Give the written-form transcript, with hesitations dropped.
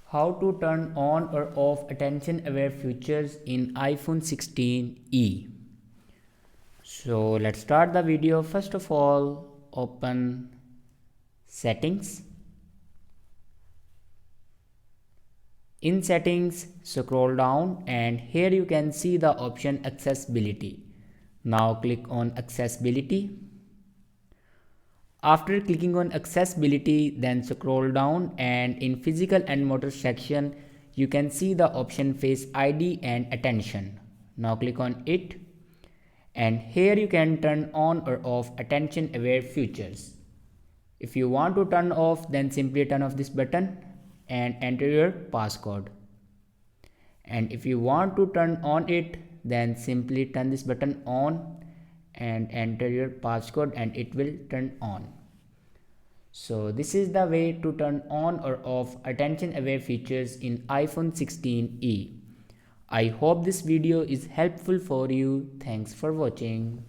How to turn on or off attention aware features in iPhone 16e. So let's start the video. First of all, open settings. In settings, scroll down and here you can see the option accessibility. Now click on accessibility. After clicking on accessibility, then scroll down and in physical and motor section, you can see the option face ID and attention. Now click on it and here you can turn on or off attention aware features. If you want to turn off, then simply turn off this button and enter your passcode. And if you want to turn on it, then simply turn this button on and enter your passcode and it will turn on. So this is the way to turn on or off attention aware features in iPhone 16e. I hope this video is helpful for you. Thanks for watching.